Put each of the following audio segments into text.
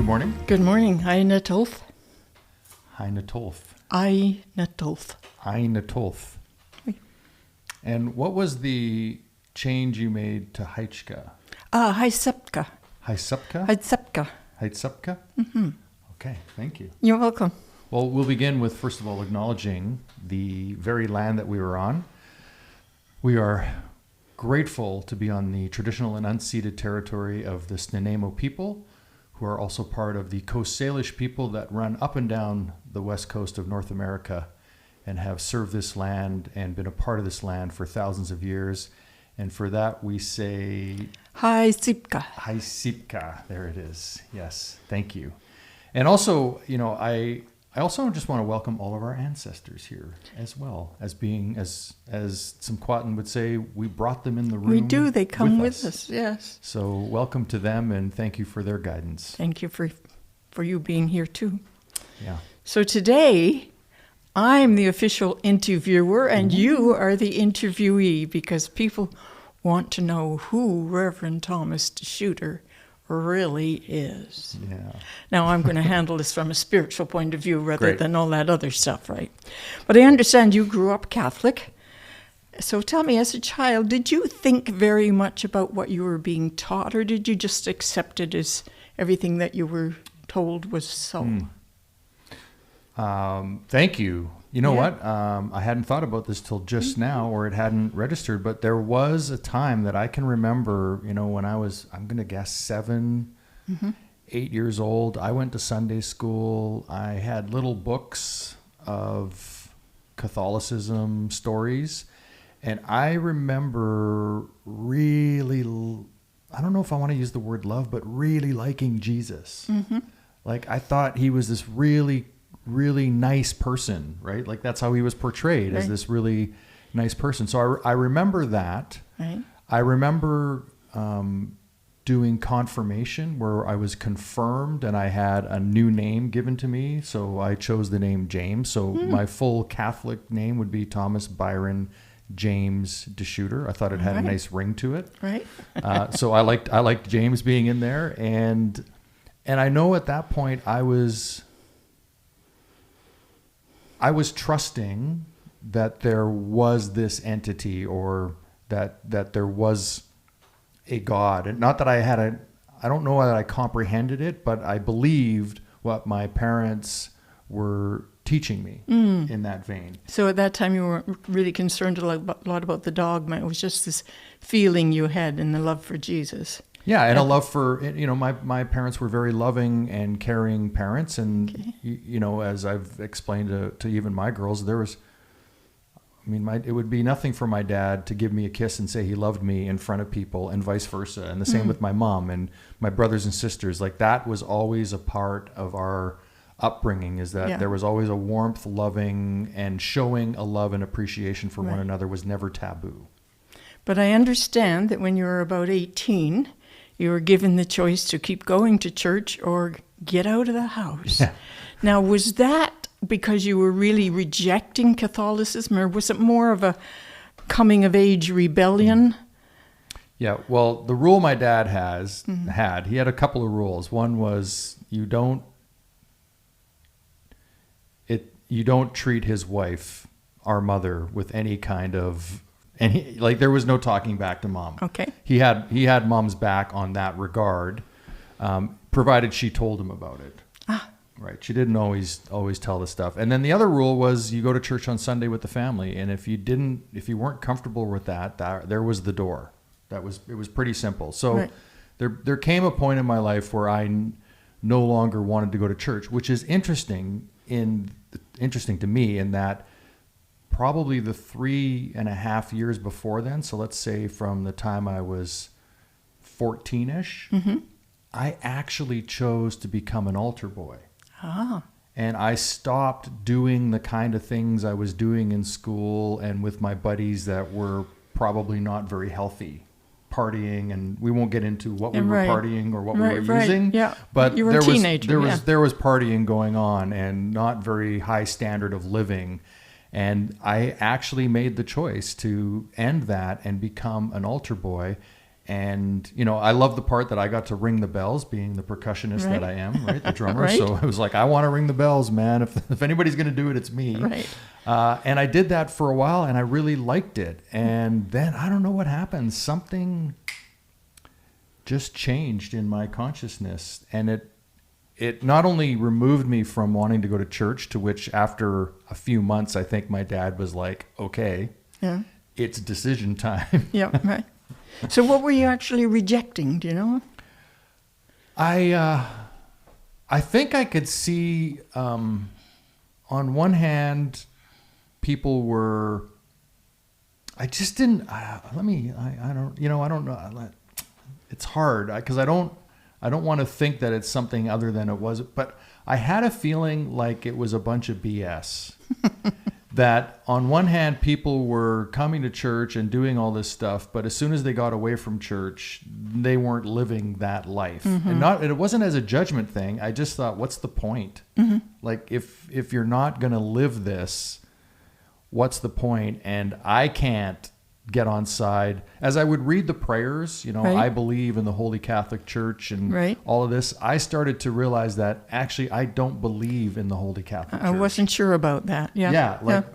morning. Good morning. Hi, Natolf. Hi, Natolf. I, Natolf. Hi, Natolf. And what was the change you made to Heichka? Hi, Sepka. Heisupka? Hi, Sepka. Heisupka? Okay, thank you. You're welcome. Well, we'll begin with, first of all, acknowledging the very land that we were on. We are grateful to be on the traditional and unceded territory of the Snuneymuxw people, who are also part of the Coast Salish people that run up and down the west coast of North America and have served this land and been a part of this land for thousands of years. And for that, we say... Hi, Sipka. Hi, Sipka. There it is. Yes, thank you. And also, I also just want to welcome all of our ancestors here as well, as being, as Simquatan would say, we brought them in the room. We do. They come with us. Yes. So welcome to them, and thank you for their guidance. Thank you for you being here, too. Yeah. So today, I'm the official interviewer, and you are the interviewee, because people want to know who Rev Thomas DeSchutter really is. Yeah. Now, I'm going to handle this from a spiritual point of view rather Great. than all that other stuff, right? But I understand you grew up Catholic. So tell me, as a child, did you think very much about what you were being taught, or did you just accept it as everything that you were told was so? Thank you. You know Yeah. what? I hadn't thought about this till just now, or it hadn't registered, but there was a time that I can remember, when I was, I'm going to guess 7, 8 years old. I went to Sunday school. I had little books of Catholicism stories. And I remember really, I don't know if I want to use the word love, but really liking Jesus. Like, I thought he was this really nice person, right? Like, that's how he was portrayed, as this really nice person. So I remember that. Right. I remember doing confirmation, where I was confirmed and I had a new name given to me. So I chose the name James. So my full Catholic name would be Thomas Byron James DeSchutter. I thought it had a nice ring to it. Right. So I liked James being in there, and I know at that point I was trusting that there was this entity, or that there was a God. And not that I don't know that I comprehended it, but I believed what my parents were teaching me in that vein. So at that time, you weren't really concerned a lot about the dogma. It was just this feeling you had and the love for Jesus. Yeah, and a love for, my parents were very loving and caring parents. And, as I've explained to even my girls, it would be nothing for my dad to give me a kiss and say he loved me in front of people, and vice versa. And the same with my mom and my brothers and sisters. Like, that was always a part of our upbringing, is that there was always a warmth, loving, and showing a love and appreciation for one another was never taboo. But I understand that when you were about 18, you were given the choice to keep going to church or get out of the house. Yeah. Now, was that because you were really rejecting Catholicism, or was it more of a coming-of-age rebellion? Yeah, well, the rule my dad he had a couple of rules. One was you don't treat his wife, our mother, with any kind of... And there was no talking back to mom. Okay. He had mom's back on that regard, provided she told him about it. Right. She didn't always tell the stuff. And then the other rule was you go to church on Sunday with the family, and if you weren't comfortable with that, there was the door. It was pretty simple. So there came a point in my life where I no longer wanted to go to church, which is interesting to me, in that probably the 3.5 years before then, so let's say from the time I was 14-ish, I actually chose to become an altar boy. And I stopped doing the kind of things I was doing in school and with my buddies that were probably not very healthy. Partying, and we won't get into what we were partying or what we were using. Yeah. But you were a teenager, there was partying going on, and not very high standard of living. And I actually made the choice to end that and become an altar boy. And, you know, I love the part that I got to ring the bells, being the percussionist that I am, right? The drummer. Right. So I was like, I want to ring the bells, man. If anybody's going to do it, it's me. Right. And I did that for a while, and I really liked it. And then I don't know what happened. Something just changed in my consciousness. And it not only removed me from wanting to go to church, to which after a few months, I think my dad was like, okay, it's decision time. Yeah, right. So what were you actually rejecting, do you know? I think I could see, on one hand, people were, I just didn't, I don't know. It's hard because I don't want to think that it's something other than it was, but I had a feeling like it was a bunch of BS. That on one hand, people were coming to church and doing all this stuff, but as soon as they got away from church, they weren't living that life. And it wasn't as a judgment thing. I just thought, what's the point? Like if you're not going to live this, what's the point? And I can't get on side. As I would read the prayers, you know, I believe in the Holy Catholic Church and all of this, I started to realize that actually I don't believe in the Holy Catholic Church. I wasn't sure about that.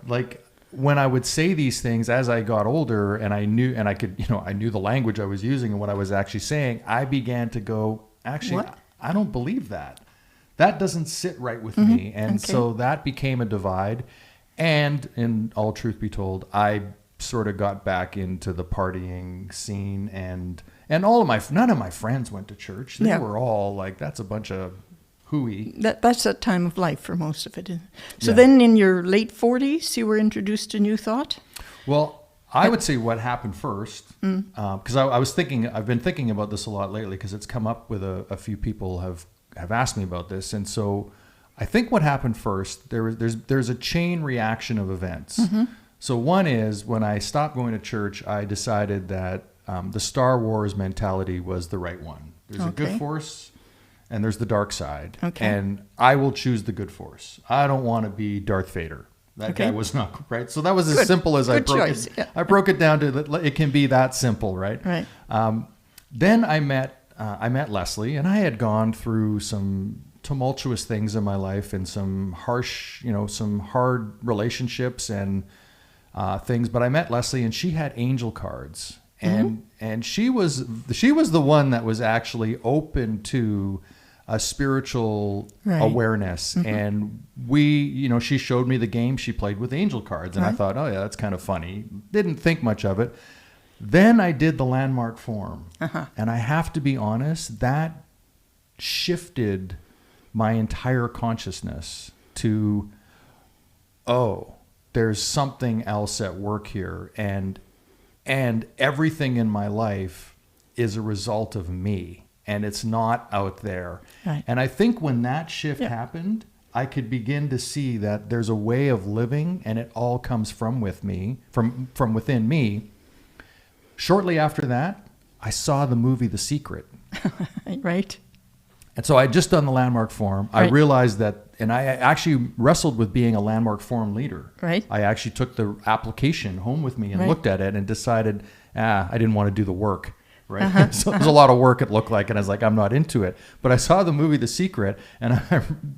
Like when I would say these things as I got older, and I knew, and I could, you know, I knew the language I was using and what I was actually saying, I began to go, actually, What? I don't believe that. That doesn't sit right with me. And so that became a divide. And in all truth be told, I sort of got back into the partying scene, and none of my friends went to church. They were all like, that's a bunch of hooey. That's that time of life for most of it. So then in your late 40s, you were introduced to New Thought? Well, I would say what happened first, because I've been thinking about this a lot lately, because it's come up with a few people have asked me about this. And so I think what happened first, there's a chain reaction of events. So one is, when I stopped going to church, I decided that the Star Wars mentality was the right one. There's a good force and there's the dark side. And I will choose the good force. I don't want to be Darth Vader. That guy was not right. So that was as simple as I broke it. Yeah. I broke it down to, it can be that simple, right? Right. Then I met Leslie, and I had gone through some tumultuous things in my life and some harsh, some hard relationships and things. But I met Leslie, and she had angel cards, and she was the one that was actually open to a spiritual awareness. And she showed me the game she played with angel cards, and I thought, oh yeah, that's kind of funny. Didn't think much of it. Then I did the landmark form, and I have to be honest, that shifted my entire consciousness to, there's something else at work here, and everything in my life is a result of me, and it's not out there. Right. And I think when that shift happened, I could begin to see that there's a way of living, and it all comes from within me. Shortly after that, I saw the movie The Secret. Right. And so I had just done the landmark forum. I realized that, and I actually wrestled with being a landmark forum leader. Right. I actually took the application home with me and looked at it and decided, I didn't want to do the work. Right. So it was a lot of work, it looked like, and I was like, I'm not into it. But I saw the movie The Secret, and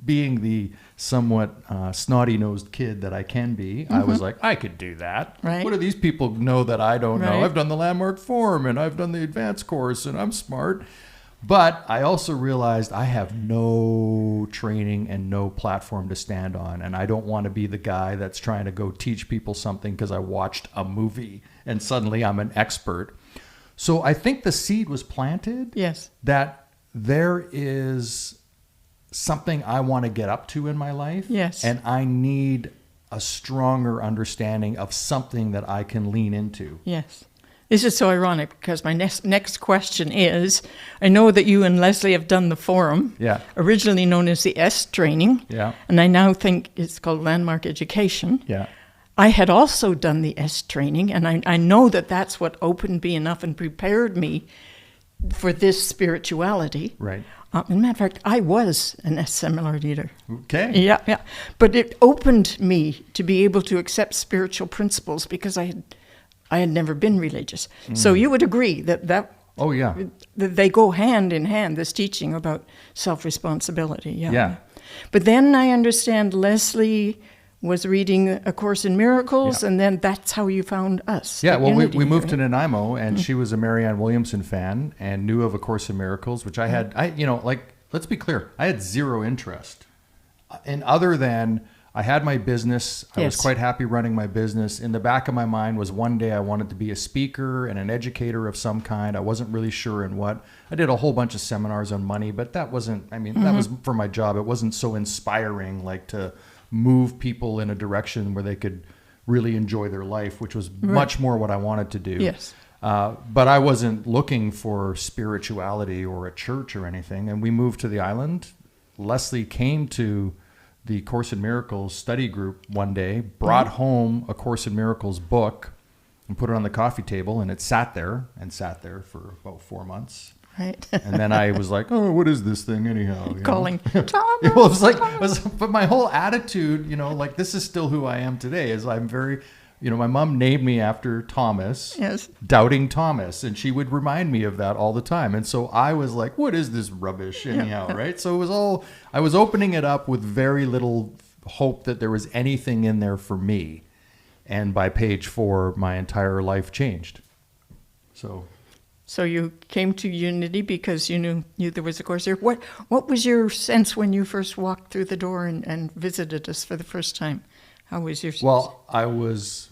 being the somewhat snotty-nosed kid that I can be, I was like, I could do that. Right. What do these people know that I don't know? I've done the landmark forum, and I've done the advanced course, and I'm smart. But I also realized I have no training and no platform to stand on, and I don't want to be the guy that's trying to go teach people something because I watched a movie and suddenly I'm an expert. So I think the seed was planted. Yes. That there is something I want to get up to in my life. Yes. And I need a stronger understanding of something that I can lean into. Yes. This is so ironic because my next question is, I know that you and Leslie have done the forum, originally known as the S training, and I now think it's called Landmark Education. Yeah. I had also done the S training, and I know that that's what opened me enough and prepared me for this spirituality. Right. As a matter of fact, I was an S seminar leader. Okay. Yeah. But it opened me to be able to accept spiritual principles because I had never been religious. So you would agree that Oh, yeah. They go hand in hand, this teaching about self-responsibility. Yeah. Yeah. But then I understand Leslie was reading A Course in Miracles, Yeah. and then that's how you found us. Yeah, at well, Unity, we moved right? to Nanaimo, and she was a Marianne Williamson fan and knew of A Course in Miracles, which I had, let's be clear, I had zero interest. And other than I had my business, I was Yes. quite happy running my business. In the back of my mind was one day I wanted to be a speaker and an educator of some kind. I wasn't really sure in what. I did a whole bunch of seminars on money, but that wasn't, that was for my job. It wasn't so inspiring, like to move people in a direction where they could really enjoy their life, which was much more what I wanted to do. Yes. But I wasn't looking for spirituality or a church or anything. And we moved to the island. Leslie came to the Course in Miracles study group one day, brought home a Course in Miracles book and put it on the coffee table, and it sat there for about 4 months. Right. And then I was like, oh, what is this thing anyhow? You know? Calling Tom. Well, it was like, but my whole attitude, like this is still who I am today. Is I'm very, my mom named me after Thomas, Yes. Doubting Thomas, and she would remind me of that all the time. And so I was like, what is this rubbish anyhow, right? So it was all, I was opening it up with very little hope that there was anything in there for me. And by page 4, my entire life changed. So you came to Unity because you knew there was a course here. What was your sense when you first walked through the door and visited us for the first time? How was your sense? Well, I was,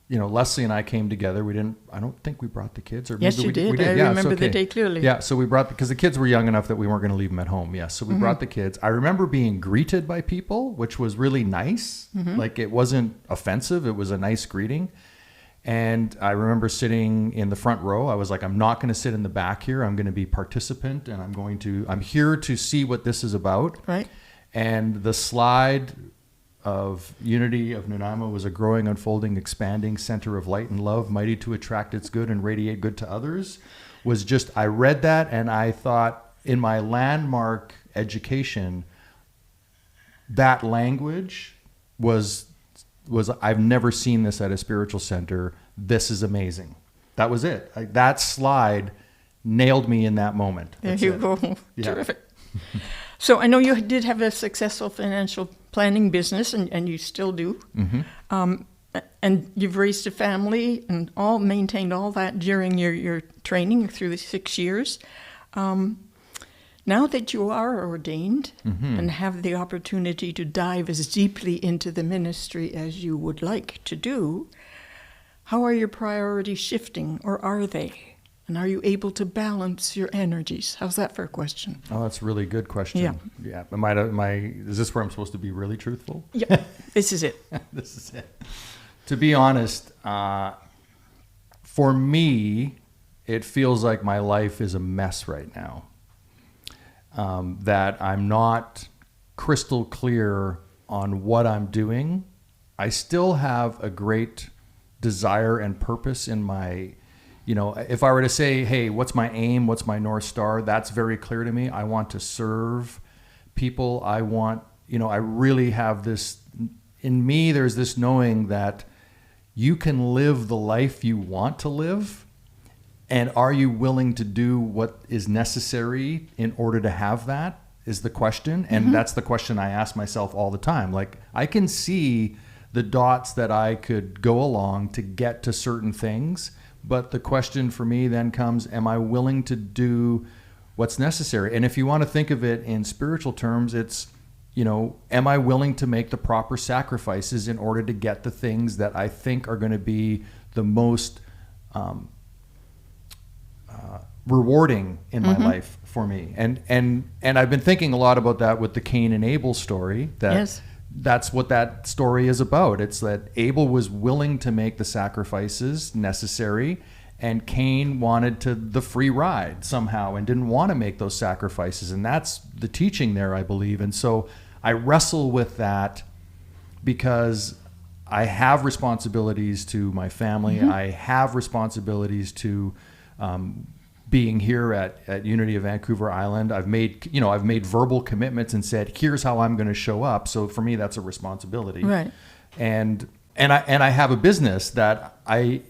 Leslie and I came together. I don't think we brought the kids. Or Yes, maybe you did. we did. I Yeah, remember it's okay. the day clearly. Yeah, so we brought, because the kids were young enough that we weren't going to leave them at home. Yes, so we brought the kids. I remember being greeted by people, which was really nice. Like it wasn't offensive. It was a nice greeting. And I remember sitting in the front row. I was like, I'm not going to sit in the back here. I'm going to be participant, and I'm here to see what this is about. Right. And the slide of Unity of Nanaimo was a growing, unfolding, expanding center of light and love, mighty to attract its good and radiate good to others, was just, I read that and I thought, in my landmark education, that language was I've never seen this at a spiritual center. This is amazing. That was it. Like, that slide nailed me in that moment. There That's you it. go. Yeah. Terrific. So I know you did have a successful financial planning business, and you still do. And you've raised a family and maintained all that during your training through the 6 years. Now that you are ordained and have the opportunity to dive as deeply into the ministry as you would like to do, how are your priorities shifting, or are they? And are you able to balance your energies? How's that for a question? Oh, that's a really good question. Yeah. Is this where I'm supposed to be really truthful? Yeah, this is it. This is it. To be honest, for me, it feels like my life is a mess right now. That I'm not crystal clear on what I'm doing. I still have a great desire and purpose in my, if I were to say, hey, what's my aim? What's my North Star? That's very clear to me. I want to serve people. I want, I really have this, in me, there's this knowing that you can live the life you want to live. And are you willing to do what is necessary in order to have that, is the question. And that's the question I ask myself all the time. Like, I can see the dots that I could go along to get to certain things. But the question for me then comes, am I willing to do what's necessary? And if you want to think of it in spiritual terms, it's, am I willing to make the proper sacrifices in order to get the things that I think are going to be the most rewarding in my life for me. And I've been thinking a lot about that with the Cain and Abel story. That's what that story is about. It's that Abel was willing to make the sacrifices necessary, and Cain wanted the free ride somehow and didn't want to make those sacrifices. And that's the teaching there, I believe. And so I wrestle with that because I have responsibilities to my family. I have responsibilities to being here at Unity of Vancouver Island. I've made verbal commitments and said, here's how I'm going to show up. So for me, that's a responsibility. Right. And I have a business that I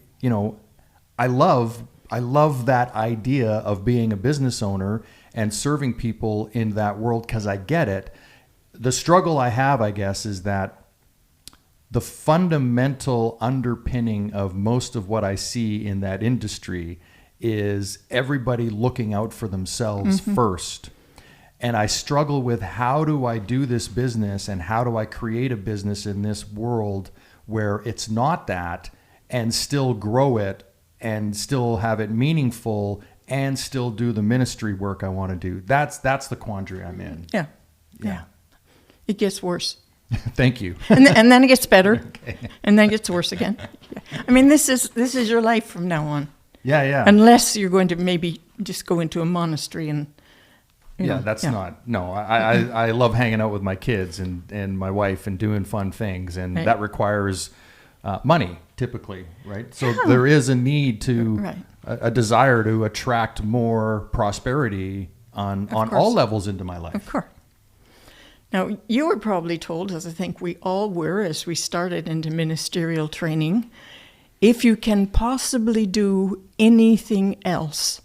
love I love that idea of being a business owner and serving people in that world because I get it. The struggle I have, I guess, is that the fundamental underpinning of most of what I see in that industry is everybody looking out for themselves first. And I struggle with, how do I do this business and how do I create a business in this world where it's not that, and still grow it and still have it meaningful and still do the ministry work I want to do. That's the quandary I'm in. Yeah. It gets worse. Thank you. And then it gets better. Okay. And then it gets worse again. Yeah. I mean, this is your life from now on. Yeah. Unless you're going to maybe just go into a monastery and No, I love hanging out with my kids and my wife and doing fun things, and that requires money typically, right? So there is a need to a desire to attract more prosperity on all levels into my life. Of course. Now, you were probably told, as I think we all were as we started into ministerial training, if you can possibly do anything else,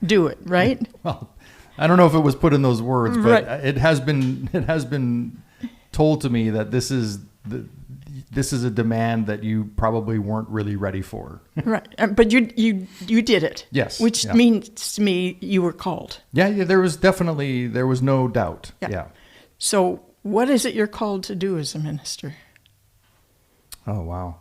do it, right? Well, I don't know if it was put in those words, but it has been told to me that this is a demand that you probably weren't really ready for. Right, but you did it. Yes, which means to me you were called. Yeah. There was no doubt. Yeah. So, what is it you're called to do as a minister? Oh, wow.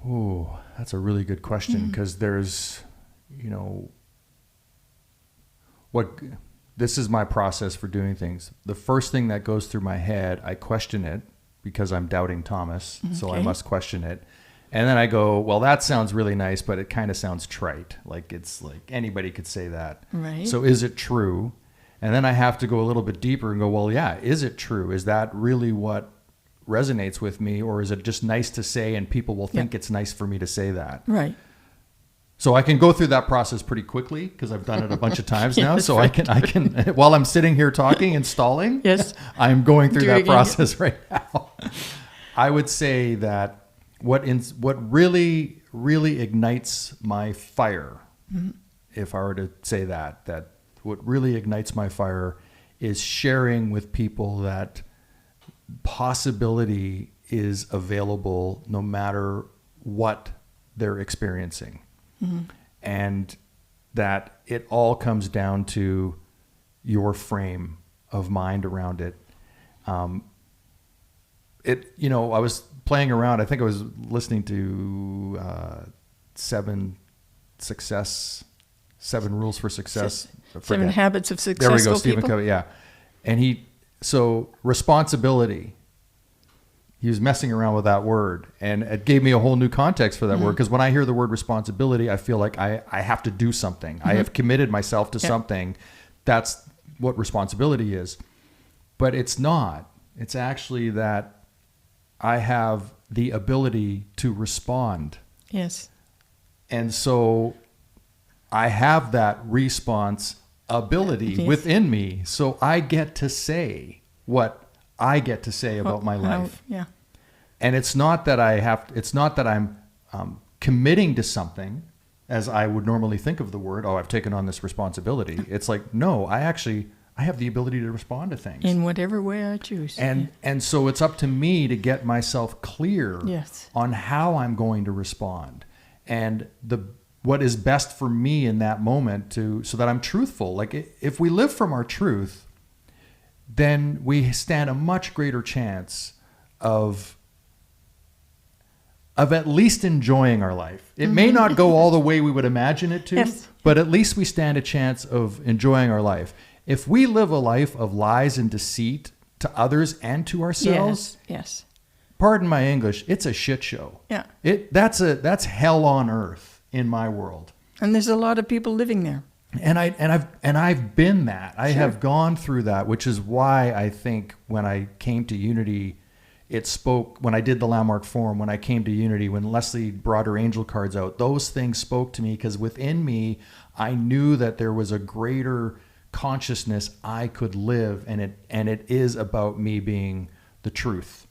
Oh, that's a really good question, because there's, this is my process for doing things. The first thing that goes through my head, I question it because I'm doubting Thomas, so I must question it. And then I go, well, that sounds really nice, but it kind of sounds trite. Like, it's like anybody could say that. Right. So is it true? And then I have to go a little bit deeper and go, well, yeah, is it true? Is that really what resonates with me? Or is it just nice to say and people will think it's nice for me to say that? Right. So I can go through that process pretty quickly because I've done it a bunch of times now. So I can, while I'm sitting here talking and stalling, I'm going through that process right now. I would say that what really ignites my fire, if I were to say that what really ignites my fire is sharing with people that possibility is available no matter what they're experiencing. And that it all comes down to your frame of mind around it. I was playing around. I think I was listening to 7 Rules for Success. 7 Habits of Successful There we go, Stephen People. Covey. Yeah, and responsibility. He was messing around with that word, and it gave me a whole new context for that word, because when I hear the word responsibility, I feel like I have to do something. I have committed myself to something. That's what responsibility is. But it's not. It's actually that I have the ability to respond. Yes. And so I have that response ability within me. So I get to say what I get to say about my life. Yeah. And it's not that I'm committing to something as I would normally think of the word. Oh, I've taken on this responsibility. It's like, no, I have the ability to respond to things in whatever way I choose. And so it's up to me to get myself clear on how I'm going to respond and what is best for me in that moment so that I'm truthful. Like, if we live from our truth, then we stand a much greater chance of at least enjoying our life. It may not go all the way we would imagine it to, but at least we stand a chance of enjoying our life. If we live a life of lies and deceit to others and to ourselves, pardon my English, it's a shit show. Yeah. That's hell on earth in my world. And there's a lot of people living there. And I've been that. I have gone through that, which is why I think when I came to Unity, it spoke. When I did the Landmark Forum, when I came to Unity, when Leslie brought her angel cards out, those things spoke to me, because within me, I knew that there was a greater consciousness I could live, and it is about me being the truth.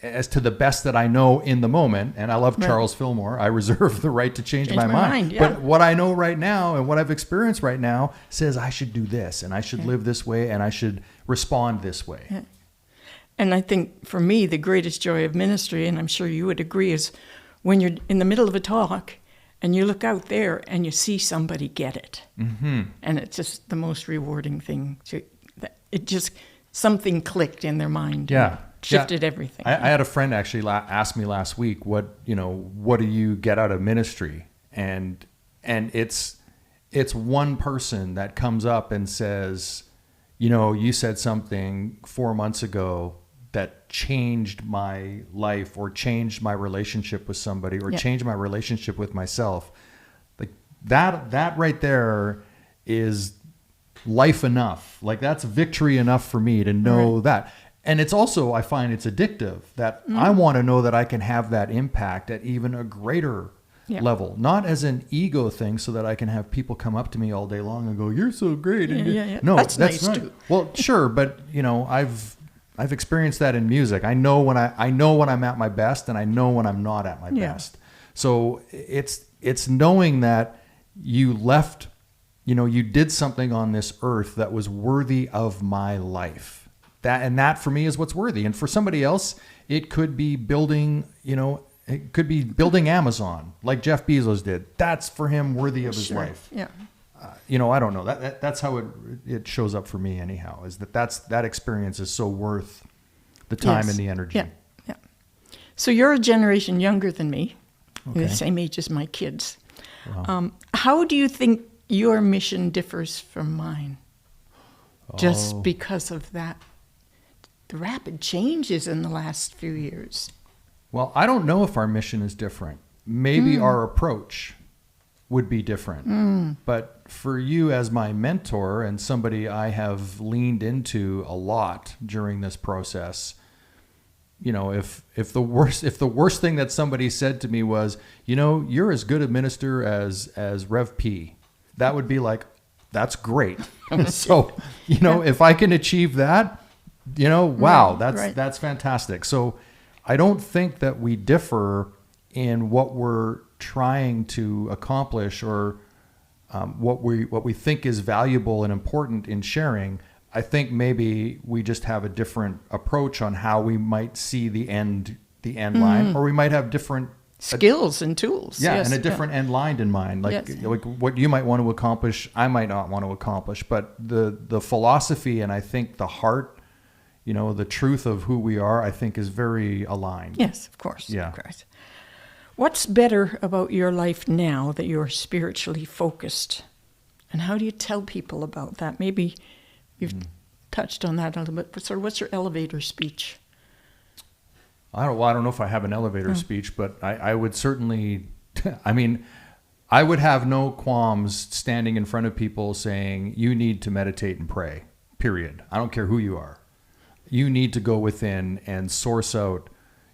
as to the best that I know in the moment. And I love Charles Fillmore. I reserve the right to change my mind. Yeah. But what I know right now and what I've experienced right now says I should do this and I should live this way and I should respond this way. Yeah. And I think for me, the greatest joy of ministry, and I'm sure you would agree, is when you're in the middle of a talk and you look out there and you see somebody get it. Mm-hmm. And it's just the most rewarding thing. It just, something clicked in their mind. Yeah. Shifted everything. I had a friend actually ask me last week, what do you get out of ministry? And it's one person that comes up and says, you said something 4 months ago that changed my life or changed my relationship with somebody or changed my relationship with myself. Like that right there is life enough. Like that's victory enough for me to know that. And it's also, I find it's addictive that I want to know that I can have that impact at even a greater level, not as an ego thing so that I can have people come up to me all day long and go, "You're so great." No, that's nice not, too. Well, sure. But I've experienced that in music. I know when I'm at my best and I know when I'm not at my best. So it's knowing that you left, you did something on this earth that was worthy of my life. That for me is what's worthy. And for somebody else, it could be building, Amazon like Jeff Bezos did. That's for him worthy of his life. Yeah. I don't know. That's how it shows up for me anyhow, is that experience is so worth the time and the energy. Yeah. Yeah. So you're a generation younger than me. Okay. You're the same age as my kids. Wow. How do you think your mission differs from mine? Just because of that, the rapid changes in the last few years. Well, I don't know if our mission is different. Maybe our approach would be different. But for you as my mentor and somebody I have leaned into a lot during this process, if the worst thing that somebody said to me was, you're as good a minister as Rev P, that would be like, that's great. So, if I can achieve that, wow, that's fantastic. So I don't think that we differ in what we're trying to accomplish or what we think is valuable and important in sharing. I think maybe we just have a different approach on how we might see the end line, or we might have different skills and tools. Yeah, and a different end line in mind. Like what you might want to accomplish, I might not want to accomplish. But the philosophy and I think the heart, the truth of who we are, I think is very aligned. Yes, of course. Yeah. Of course. What's better about your life now that you're spiritually focused? And how do you tell people about that? Maybe you've touched on that a little bit, but sort of what's your elevator speech? I don't know if I have an elevator speech, but I would certainly, I would have no qualms standing in front of people saying, you need to meditate and pray, period. I don't care who you are. You need to go within and source out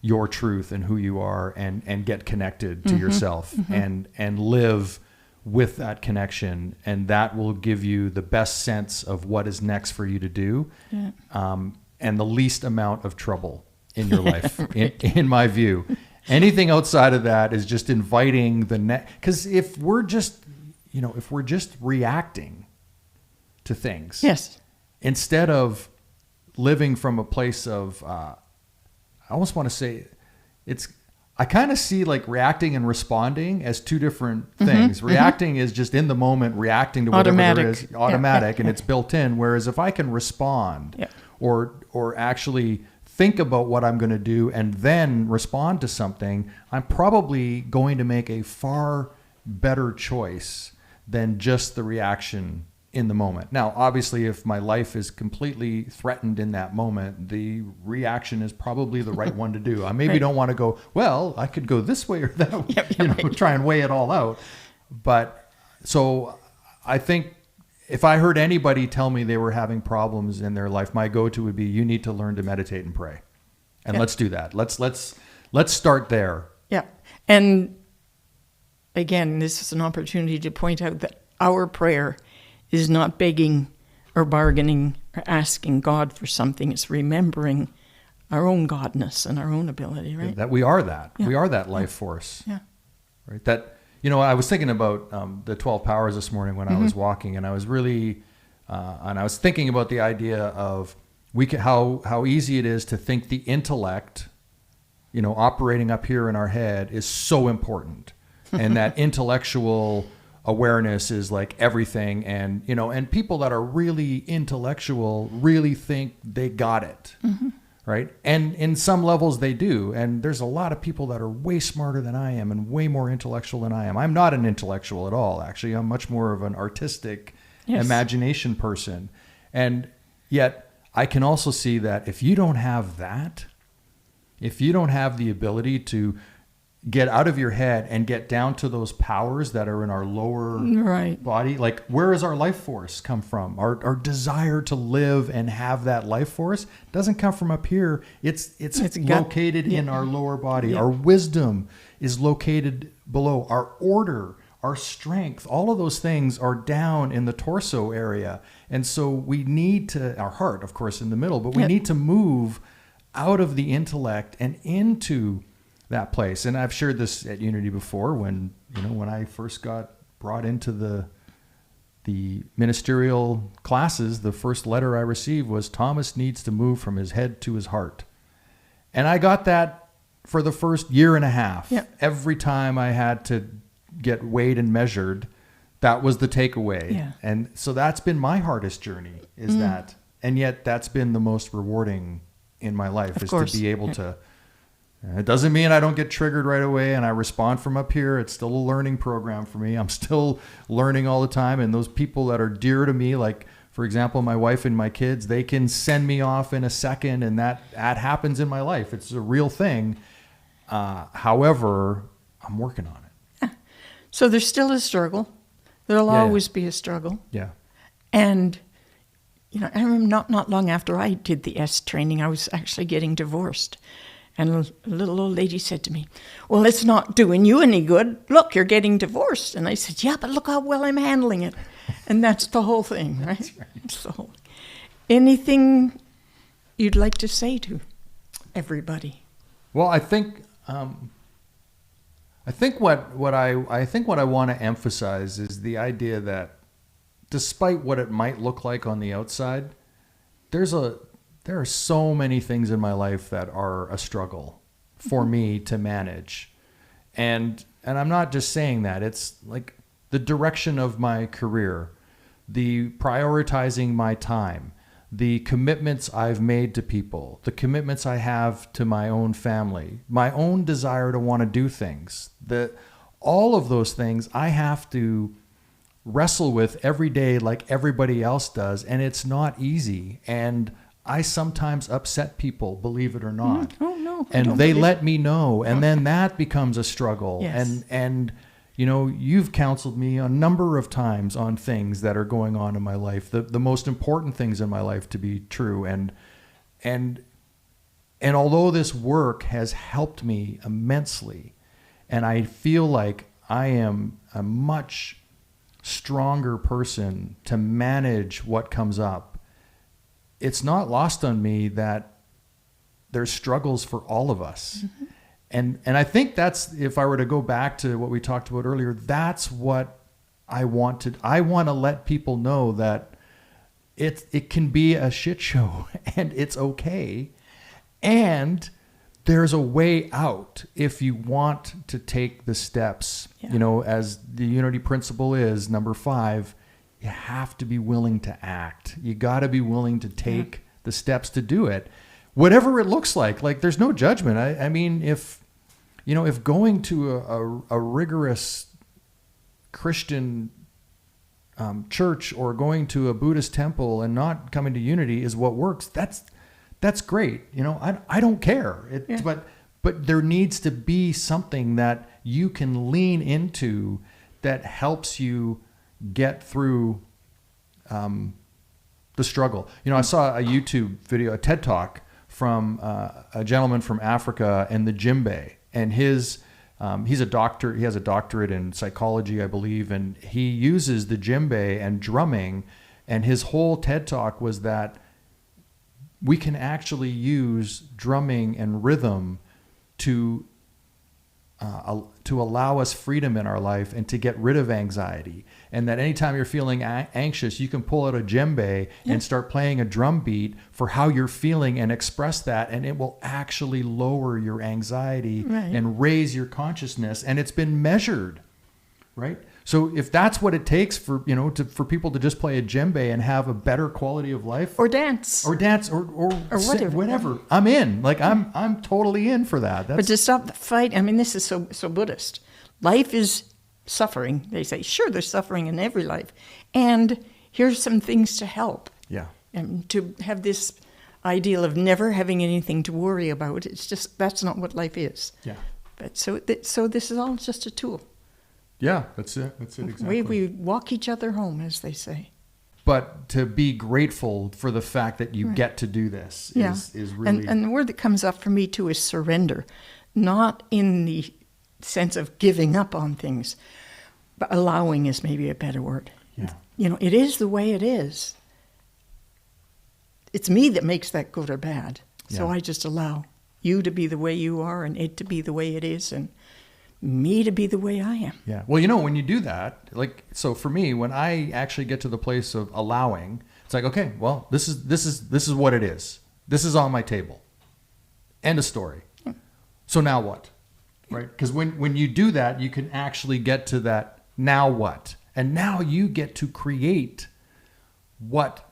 your truth and who you are and get connected to yourself and live with that connection. And that will give you the best sense of what is next for you to do and the least amount of trouble in your life, in my view. Anything outside of that is just inviting because if we're just reacting to things, instead of living from a place of, I almost want to say I kind of see like reacting and responding as two different things. Reacting is just in the moment, reacting to whatever there is, automatic, and it's built in. Whereas if I can respond or actually think about what I'm going to do and then respond to something, I'm probably going to make a far better choice than just the reaction in the moment. Now, obviously, if my life is completely threatened in that moment, the reaction is probably the right one to do. I maybe don't want to go, well, I could go this way or that way, try and weigh it all out. But so I think if I heard anybody tell me they were having problems in their life, my go-to would be, you need to learn to meditate and pray. And let's do that. Let's start there. Yeah. And again, this is an opportunity to point out that our prayer is not begging or bargaining or asking God for something. It's remembering our own godness and our own ability, right? That we are that. Yeah. We are that life force. Yeah. Right. That, I was thinking about the 12 powers this morning when I was walking, and I was really, and I was thinking about the idea of how easy it is to think the intellect, operating up here in our head is so important, and that intellectual awareness is like everything. And, and people that are really intellectual really think they got it. Right. And in some levels they do. And there's a lot of people that are way smarter than I am and way more intellectual than I am. I'm not an intellectual at all. Actually, I'm much more of an artistic imagination person. And yet I can also see that if you don't have that, if you don't have the ability to get out of your head and get down to those powers that are in our lower body, like where does our life force come from? Our desire to live and have that life force doesn't come from up here. It's located in our lower body. Yeah. Our wisdom is located below. Our order, our strength, all of those things are down in the torso area. And so we need to, our heart, of course, in the middle, but we need to move out of the intellect and into that place. And I've shared this at Unity before when I first got brought into the ministerial classes, the first letter I received was Thomas needs to move from his head to his heart. And I got that for the first year and a half. Yeah. Every time I had to get weighed and measured, that was the takeaway. Yeah. And so that's been my hardest journey is that. And yet that's been the most rewarding in my life to be able to. It doesn't mean I don't get triggered right away and I respond from up here. It's still a learning program for me. I'm still learning all the time. And those people that are dear to me, like, for example, my wife and my kids, they can send me off in a second, and that happens in my life. It's a real thing. However, I'm working on it. Yeah. So there's still a struggle. There'll always be a struggle. Yeah. And, I remember not long after I did the S training, I was actually getting divorced. And a little old lady said to me, well, it's not doing you any good. Look, you're getting divorced. And I said, yeah, but look how well I'm handling it. And that's the whole thing, right? That's right. So anything you'd like to say to everybody? Well, I think what I want to emphasize is the idea that despite what it might look like on the outside, there are so many things in my life that are a struggle for me to manage. And I'm not just saying that. It's like the direction of my career, the prioritizing my time, the commitments I've made to people, the commitments I have to my own family, my own desire to want to do things. All of those things I have to wrestle with every day like everybody else does. And it's not easy. And I sometimes upset people, believe it or not. Oh, no. And they let me know. And then that becomes a struggle. Yes. And you've counseled me a number of times on things that are going on in my life, the most important things in my life to be true. And although this work has helped me immensely, and I feel like I am a much stronger person to manage what comes up, it's not lost on me that there's struggles for all of us. And I think that's, if I were to go back to what we talked about earlier, that's what I want to let people know that it can be a shit show and it's okay. And there's a way out if you want to take the steps, as the Unity principle is, number 5, you have to be willing to act. You got to be willing to take the steps to do it, whatever it looks like there's no judgment. I mean, if going to a rigorous Christian church or going to a Buddhist temple and not coming to Unity is what works, that's great. I don't care. But there needs to be something that you can lean into that helps you get through the struggle. I saw a YouTube video, a TED Talk from a gentleman from Africa and the djembe, and he's a doctor. He has a doctorate in psychology, I believe, and he uses the djembe and drumming. And his whole TED Talk was that we can actually use drumming and rhythm to allow us freedom in our life and to get rid of anxiety. And that anytime you're feeling anxious, you can pull out a djembe and start playing a drum beat for how you're feeling and express that. And it will actually lower your anxiety and raise your consciousness. And it's been measured, right? So if that's what it takes for, for people to just play a djembe and have a better quality of life, or dance, or whatever, I'm in. Like I'm totally in for that. But to stop the fight, I mean, this is so Buddhist. Life is suffering. They say, sure, there's suffering in every life, and here's some things to help. Yeah. And to have this ideal of never having anything to worry about, it's just that's not what life is. Yeah. But so this is all just a tool. Yeah, that's it. That's it exactly. We walk each other home, as they say. But to be grateful for the fact that you get to do this is really... And the word that comes up for me, too, is surrender. Not in the sense of giving up on things, but allowing is maybe a better word. Yeah. It is the way it is. It's me that makes that good or bad. So I just allow you to be the way you are and it to be the way it is and me to be the way I am. Yeah. Well, when you do that, so for me, when I actually get to the place of allowing, it's like, okay, well, this is what it is. This is on my table. End of story. So now what? Right? Because when you do that, you can actually get to that now what? And now you get to create what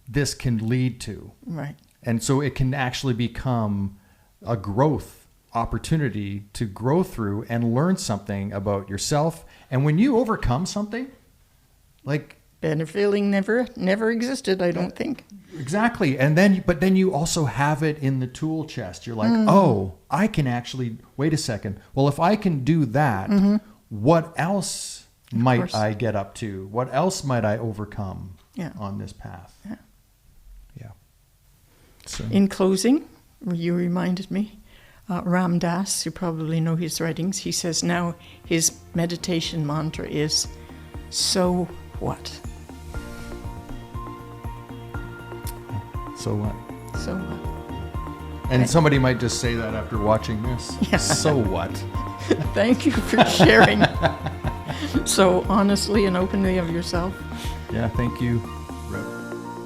this can lead to. Right. And so it can actually become a growth opportunity to grow through and learn something about yourself. And when you overcome something, better feeling never existed, I don't think. Exactly. And then you also have it in the tool chest. You're like, oh, I can actually, wait a second. Well, if I can do that, what else might I get up to? What else might I overcome on this path? Yeah. So. In closing, you reminded me, Ram Dass, you probably know his writings, he says now his meditation mantra is, so what? So what? So what? And somebody might just say that after watching this. Yeah. So what? Thank you for sharing so honestly and openly of yourself. Yeah, thank you, Rev.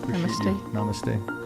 Appreciate Namaste. you. Namaste.